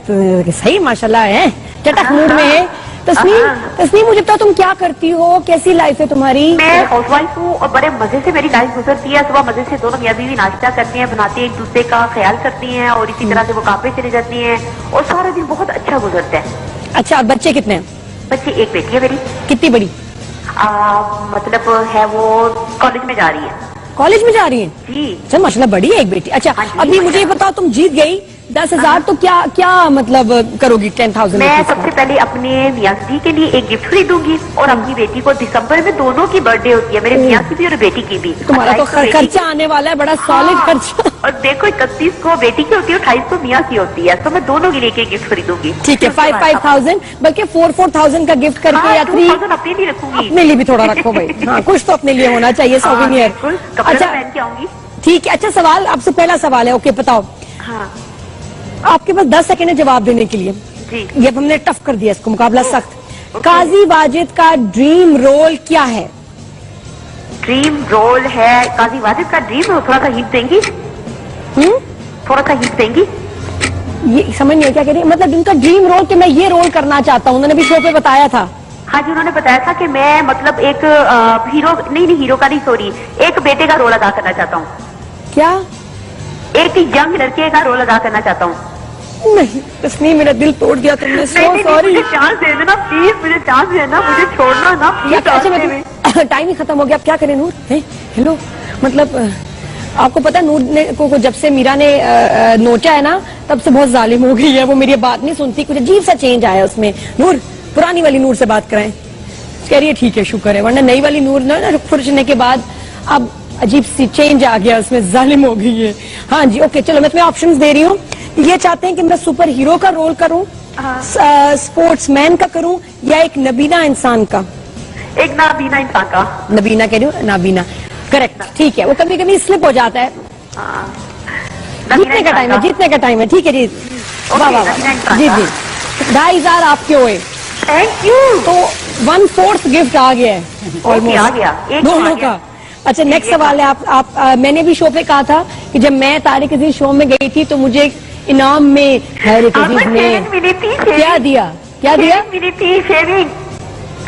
S2: सही माशाल्लाह है, चटक मूड में है। तस्नीम मुझे बताओ तुम क्या करती हो, कैसी लाइफ है तुम्हारी?
S4: मैं हाउसवाइफ हूँ और बड़े मजे से मेरी लाइफ गुजरती है। सुबह मजे से दोनों मियां बीवी नाश्ता करती हैं, बनाती हैं, एक दूसरे का ख्याल करती हैं और इसी तरह से वो काम पे चली जाती हैं और सारा दिन बहुत अच्छा गुजरता है।
S2: अच्छा, और बच्चे कितने हैं?
S4: बच्चे, एक बेटी है मेरी।
S2: कितनी बड़ी?
S4: मतलब है वो कॉलेज में जा रही है।
S2: कॉलेज में जा रही है
S4: जी।
S2: अच्छा माशाल्लाह, बड़ी है एक बेटी। अच्छा
S4: हाँ जी,
S2: अभी मुझे ये बताओ, तुम जीत गई 10,000, तो क्या क्या मतलब करोगी 10,000?
S4: मैं सबसे पहले अपने मियां जी के लिए एक गिफ्ट खरीदूंगी और अपनी बेटी को, दिसंबर में दोनों की बर्थडे होती है, मेरे मियां की भी और बेटी की भी।
S2: तुम्हारा तो
S4: 28 को बेटी
S2: खर्चा आने वाला है, बड़ा सॉलिड खर्चा।
S4: और देखो 31 को बेटी की होती है, 28 को मियां की होती है, तो मैं दोनों के लिए एक गिफ्ट खरीदूंगी।
S2: ठीक है, 5,000 बल्कि 4,000 का गिफ्ट करके या
S4: 3,000 अपने लिए रखूंगी।
S2: अपने लिए भी थोड़ा रखो भाई। हाँ, कुछ तो अपने लिए होना चाहिए, सोवेनियर।
S4: कपड़े
S2: अच्छा
S4: पहन के आऊंगी।
S2: ठीक है। अच्छा सवाल आपसे, पहला सवाल है, ओके बताओ,
S4: हाँ
S2: आपके पास 10 सेकंड है जवाब देने के लिए।
S4: जी।
S2: ये अब हमने टफ कर दिया इसको, मुकाबला सख्त। काजी वाजिद का ड्रीम रोल क्या है?
S4: ड्रीम रोल है काजी वाजिद का ड्रीम रोल, थोड़ा सा हिंट देंगी? थोड़ा सा हिंट देंगी?
S2: ये समझ नहीं है क्या कह रही है, मतलब इनका ड्रीम रोल कि मैं ये रोल करना चाहता हूँ, उन्होंने भी शो पे बताया था।
S4: हाँ जी, उन्होंने बताया था कि मैं मतलब एक हीरो नहीं हीरो का नहीं, सॉरी, एक बेटे का रोल अदा करना चाहता हूँ।
S2: क्या?
S4: एक यंग लड़के का रोल अदा करना चाहता हूँ।
S2: नहीं तस्नीम, मेरा दिल तोड़ दिया तुमने, सो
S4: नहीं,
S2: सॉरी।
S4: मुझे चांस दे देना प्लीज, मुझे चांस देना, मुझे छोड़ना ना प्लीज।
S2: अच्छा, टाइम ही खत्म हो गया, अब क्या करें नूर? हेलो, मतलब आपको पता है नूर ने को जब से मीरा ने नोचा है ना, तब से बहुत जालिम हो गई है वो, मेरी बात नहीं सुनती, कुछ अजीब सा चेंज आया उसमें। नूर, पुरानी वाली नूर से बात कराएं। कह रही है ठीक है, शुक्र है, वरना नई वाली नूर ना फुर्सने के बाद अब अजीब सी चेंज आ गया उसमें, जालिम हो गई है। हाँ जी, ओके चलो, मैं तुम्हें ऑप्शंस दे रही हूँ। ये चाहते हैं कि मैं सुपर हीरो का रोल करूं, स्पोर्ट्समैन का करूं, या एक नबीना इंसान का?
S4: एक नाबीना इंसान का।
S2: नबीना कह रही हूँ, नाबीना, करेक्ट, ठीक है। वो कभी कभी स्लिप हो जाता है। जीतने का टाइम है, जीतने का टाइम है, ठीक है जी, वाह वाह जी जी, 2,500 आपके हुए,
S4: थैंक यू।
S2: तो 1/4 गिफ्ट आ गया है ऑलमोस्ट,
S4: आ गया, एक
S2: दोनों का। अच्छा नेक्स्ट सवाल है, आप मैंने भी शो पे कहा था कि जब मैं तारिक अजीज शो में गई थी तो मुझे इनाम में तारिक अजीज ने
S4: मिली थी,
S2: क्या दिया? क्या दिया?
S4: मिली थी शेविंग।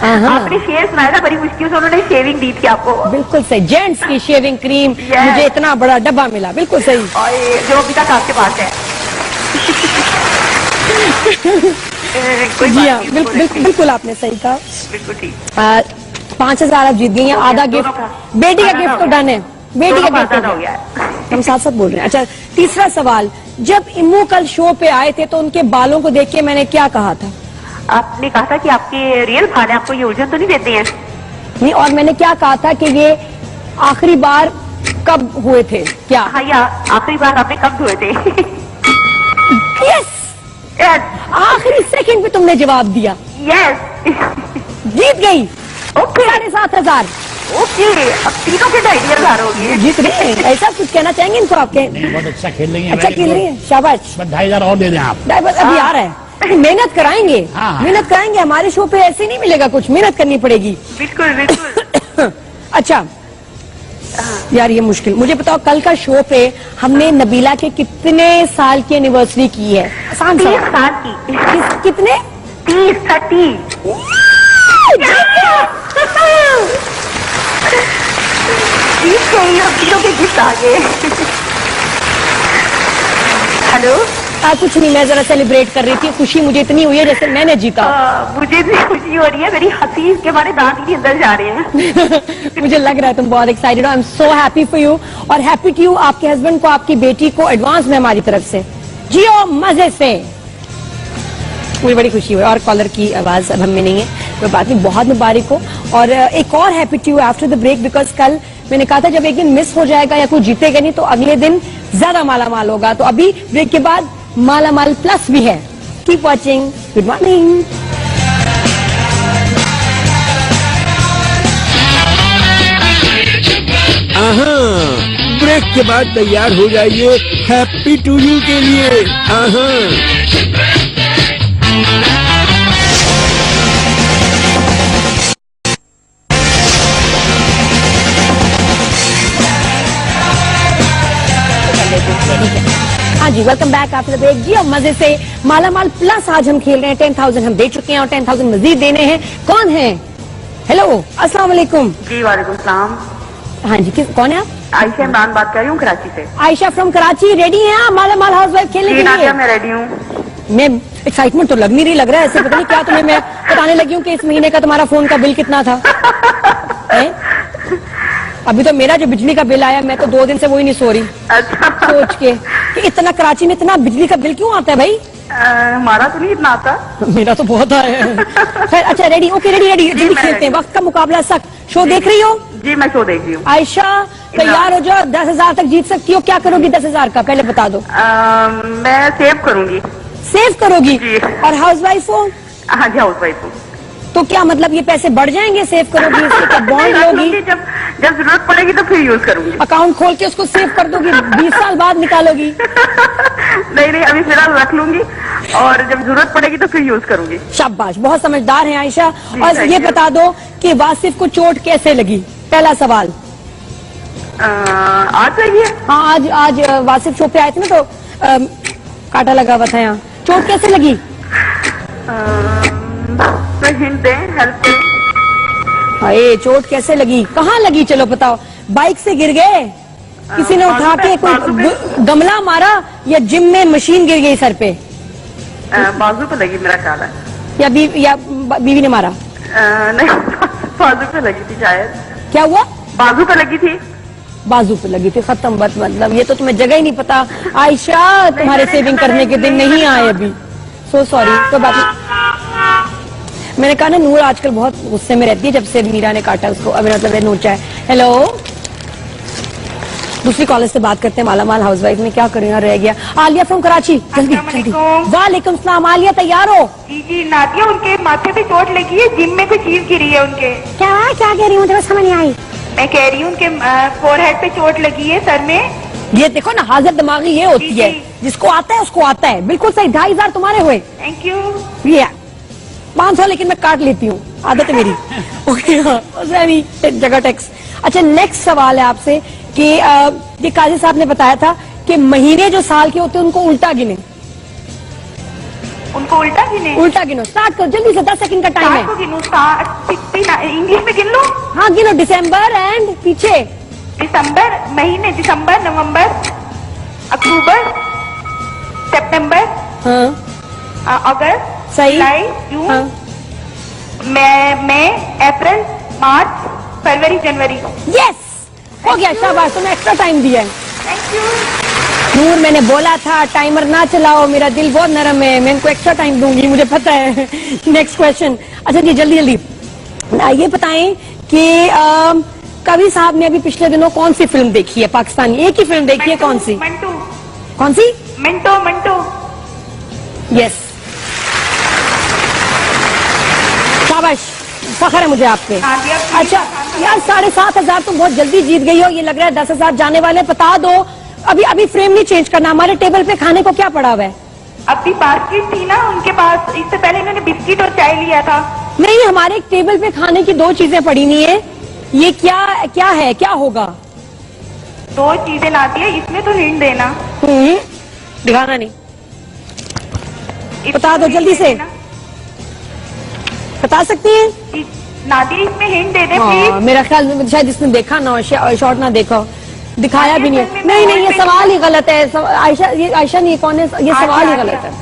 S4: आपने शेयर सुनाया था, बड़ी मुश्किल से उन्होंने शेविंग दी थी आपको।
S2: बिल्कुल सही, जेंट्स की शेविंग क्रीम, मुझे इतना बड़ा डब्बा मिला, बिल्कुल सही।
S4: और जो अभी तक आपके पास है।
S2: जी हाँ, बिल्कुल आपने सही कहा।
S4: बिल्कुल ठीक।
S2: 5,000 आप जीत गई हैं, आधा गिफ्ट, बेटी का गिफ्ट तो डन है, बेटी का गिफ्ट
S4: हो गया।
S2: हम साथ साथ बोल रहे हैं। अच्छा तीसरा सवाल, जब इम्मू कल शो पे आए थे तो उनके बालों को देख के मैंने क्या कहा था?
S4: आपने कहा था कि आपके रियल बाल है, आपको ये उलझन तो नहीं देते हैं?
S2: नहीं, और मैंने क्या कहा था कि ये आखिरी बार कब हुए थे? क्या?
S4: हाँ, या आखिरी बार आपने कब धोए थे?
S2: यस, आखिरी सेकंड पे तुमने जवाब दिया,
S4: यस।
S2: जीत गई।
S4: ओके,
S2: 7,500।
S4: ओके, अब तीनों के 2,500 हो गए।
S2: जीत गए। ऐसा कुछ कहना चाहेंगे इनको आपके?
S3: बहुत अच्छा खेल रही है,
S2: अच्छा खेल रही है, शाबाश।
S3: 2,500 और दे दें आप।
S2: ड्राइवर अभी आ रहा है, मेहनत कराएंगे,
S3: हाँ।
S2: मेहनत कराएंगे, हमारे शो पे ऐसे नहीं मिलेगा कुछ, मेहनत करनी पड़ेगी।
S4: बिल्कुल बिल्कुल।
S2: अच्छा यार ये मुश्किल, मुझे बताओ कल का शो पे हमने नबीला के कितने साल की एनिवर्सरी की है? आसान
S4: 30 साल की।
S2: कितने?
S4: 30 तीनों के गिफ्ट आ गए। हेलो,
S2: कुछ नहीं, मैं जरा सेलिब्रेट कर रही थी, खुशी मुझे इतनी हुई है जैसे मैंने जीता।
S4: मुझे भी खुशी हो रही है, मेरी हंसी के हमारे दांत ही अंदर जा रहे हैं।
S2: मुझे लग रहा है तुम बहुत एक्साइटेड हो, I am so happy for you, और हैप्पी टू यू, आपके हस्बैंड को, आपकी बेटी को एडवांस में हमारी तरफ से जियो मजे से। मुझे बड़ी खुशी हुई, और कॉलर की आवाज अब हमें नहीं है, कोई बात नहीं, बहुत मुबारक हो। और एक और happy to you after the break, because कल मैंने कहा था जब एक दिन मिस हो जाएगा या कोई जीतेगा नहीं तो अगले दिन ज्यादा माला माल होगा, तो अभी ब्रेक के बाद माला माल प्लस भी है। Keep watching, good morning.
S5: Break के बाद तैयार हो जाइए हैप्पी टू यू के लिए।
S2: हाँ हाँ जी, welcome back after the break जी। और मजे से मालामाल प्लस आज हम खेल रहे हैं। 10,000 हम दे चुके हैं और 10,000 मजीद देने हैं। कौन है? हेलो, अस्सलाम वालेकुम।
S4: जी वालेकुम सलाम।
S2: हाँ जी, कौन है आप?
S4: आयशा इमरान बात कर रही हूँ कराची से।
S2: आयशा फ्रॉम कराची। रेडी हैं आप मालामाल हाउसवाइफ खेलने के लिए?
S4: मैं रेडी हूँ।
S2: मैं एक्साइटमेंट तो लग नहीं रही, लग रहा है ऐसे पता नहीं क्या तुम्हें मैं बताने लगी हूँ कि इस महीने का तुम्हारा फोन का बिल कितना था। अभी तो मेरा जो बिजली का बिल आया, मैं तो 2 दिन से वही नहीं सो रही सोच के कि इतना कराची में इतना बिजली का बिल क्यों आता है भाई।
S4: हमारा तो नहीं इतना आता।
S2: मेरा तो बहुत आया है। खैर अच्छा, रेडी? ओके, रेडी रेडी जल्दी खेलते हैं। वक्त का मुकाबला सख्त। शो देख रही हो?
S4: जी मैं शो देख रही हूँ।
S2: आयशा तैयार हो जाओ, 10,000 तक जीत सकती हो। क्या करोगी 10,000 का पहले बता दो।
S4: मैं सेव करूंगी।
S2: सेव करोगी?
S4: जी।
S2: और हाउसवाइफ हो?
S4: हाँ जी, हाउस वाइफ हूँ।
S2: तो क्या मतलब ये पैसे बढ़ जाएंगे सेव करोगी? इससे क्या बॉन्ड लोगी?
S4: जब जब जरूरत पड़ेगी तो फिर यूज करूंगी।
S2: अकाउंट खोल के उसको सेव कर दोगी, 20 साल बाद निकालोगी?
S4: नहीं, अभी फिलहाल रख लूंगी और जब जरूरत पड़ेगी तो फिर यूज करूंगी।
S2: शाबाश, बहुत समझदार है आयशा। और
S4: thank
S2: ये
S4: you।
S2: बता दो कि वासिफ को चोट कैसे लगी? पहला सवाल।
S4: आज चाहिए?
S2: हाँ, आज वासिफ शो पे आए थे ना, तो कांटा लगा हुआ था यहाँ। चोट कैसे लगी?
S4: हिंट दें, हेल्प दें।
S2: अरे चोट कैसे लगी, कहाँ लगी? चलो बताओ। बाइक से गिर गए, किसी ने उठा के कोई गमला मारा, या जिम में मशीन गिर गई सर पे?
S4: बाजू पे लगी मेरा ख्याल है।
S2: या बीवी ने मारा?
S4: नहीं, बाजू पे लगी थी शायद।
S2: क्या हुआ?
S4: बाजू पे लगी थी।
S2: बाजू पे लगी थी, खत्म बात। मतलब ये तो तुम्हें जगह ही नहीं पता। आयशा, तुम्हारे सेविंग करने के दिन नहीं आए अभी। So sorry. तो बात नहीं। मैंने कहा ना, नूर आजकल बहुत गुस्से में रहती है जब से मीरा ने काटा उसको, अभी मतलब नोचा है। हेलो, दूसरी कॉलेज से बात करते हैं। मालामाल हाउसवाइफ में क्या करूँ, यहाँ रह गया। आलिया फ्रॉम कराची, जल्दी जल्दी। वालेकुम सलाम। आलिया तैयार हो?
S7: जी नादिया, उनके माथे पे चोट लगी है, जिम में कोई चीज गिरी है उनके।
S2: क्या कह रही हूँ, मुझे समझ नहीं आई।
S7: मैं कह रही हूँ उनके फोरहेड पे चोट लगी है, सर में।
S2: ये देखो ना, हाजिर दिमागी ये होती है, जिसको आता है उसको आता है। बिल्कुल सही, 2,500 तुम्हारे हुए।
S7: Thank you.
S2: ये 500 लेकिन मैं काट लेती हूँ, आदत है मेरी। ओके, हाँ, जगह टैक्स। अच्छा, नेक्स्ट सवाल है आपसे कि ये काजी साहब ने बताया था कि महीने जो साल के होते हैं उनको उल्टा गिने।
S7: उनको उल्टा गिने?
S2: उल्टा गिनो। स्टार्ट करो जल्दी से, 10 सेकंड का टाइम है।
S7: इंग्लिश में गिन लो।
S2: हाँ गिनो। दिसंबर एंड पीछे।
S7: दिसंबर महीने, दिसंबर, नवंबर, अक्टूबर, सितंबर,
S2: हाँ
S7: अगस्त,
S2: सही।
S7: जुलाई, जून,
S2: हाँ।
S7: मई, अप्रैल, मार्च, फरवरी, जनवरी।
S2: यस, हो गया। शाबाश, तुमने एक्स्ट्रा टाइम दिया है।
S7: Thank you.
S2: नूर, मैंने बोला था टाइमर ना चलाओ, मेरा दिल बहुत नरम है, मैं इनको एक्स्ट्रा टाइम दूंगी, मुझे पता है। Next question. अच्छा जी, जल्दी जल्दी ये बताएं कि कवि साहब ने अभी पिछले दिनों कौन सी फिल्म देखी है पाकिस्तानी? एक ही फिल्म देखी है, कौन सी?
S7: मंटू।
S2: कौन सी?
S7: Minto, Minto.
S2: यस, शाबाश, फख्र है मुझे आप पे। अच्छा यार, 7,500 तुम बहुत जल्दी जीत गई हो। ये लग रहा है 10,000 जाने वाले। बता दो, अभी फ्रेम नहीं चेंज करना। हमारे टेबल पे खाने को क्या पड़ा हुआ है?
S7: अभी बास्केट थी ना उनके पास, इससे पहले इन्होंने बिस्किट और चाय लिया था।
S2: नहीं, हमारे टेबल पे खाने की 2 चीजें पड़ी नहीं है। ये क्या है, क्या होगा?
S7: 2 चीजें लाती है, इसमें तो हिंट देना।
S2: दिखाना नहीं, बता दो जल्दी से। बता सकती हैं?
S7: नादिया, इसमें हिंट दे दे
S2: हाँ,
S7: प्लीज।
S2: मेरा ख्याल में शायद इसने देखा ना, शॉर्ट ना देखा, दिखाया भी नहीं है। नहीं, ये सवाल ही गलत है। आयशा नहीं, कौन है? ये सवाल ही गलत है।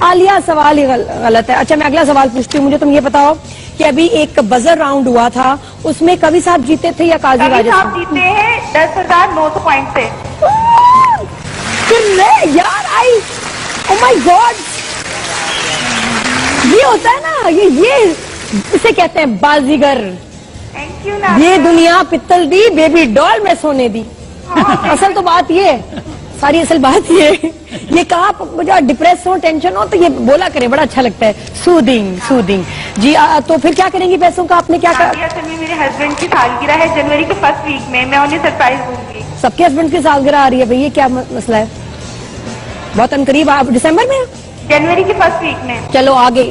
S2: आलिया, सवाल ही गलत है। अच्छा, मैं अगला सवाल पूछती हूँ। मुझे तुम ये बताओ कि अभी एक बजर राउंड हुआ था, उसमें कवि साहब जीते थे या काजी राजा
S7: साहब जीते हैं 10,900 पॉइंट से।
S2: यार आई, ओ माय गॉड, ये होता है ना, ये इसे कहते हैं बाजीगर।
S7: Thank you.
S2: ये दुनिया पित्तल दी, बेबी डॉल में सोने दी। असल तो बात ये है, सारी असल बात ये कहा मुझे डिप्रेस हो, टेंशन हो तो ये बोला करे, बड़ा अच्छा लगता है। सूदिंग सूदिंग जी। तो फिर क्या करेंगी पैसों का? आपने क्या कहा?
S7: मेरे हस्बैंड की सालगिरह है जनवरी के फर्स्ट वीक में, मैं उन्हें सरप्राइज दूंगी।
S2: सबके हस्बैंड की सालगिरह आ रही है भैया, क्या मसला है? बहुत अनकरीब। आप दिसंबर में?
S7: जनवरी के फर्स्ट वीक में।
S2: चलो आगे।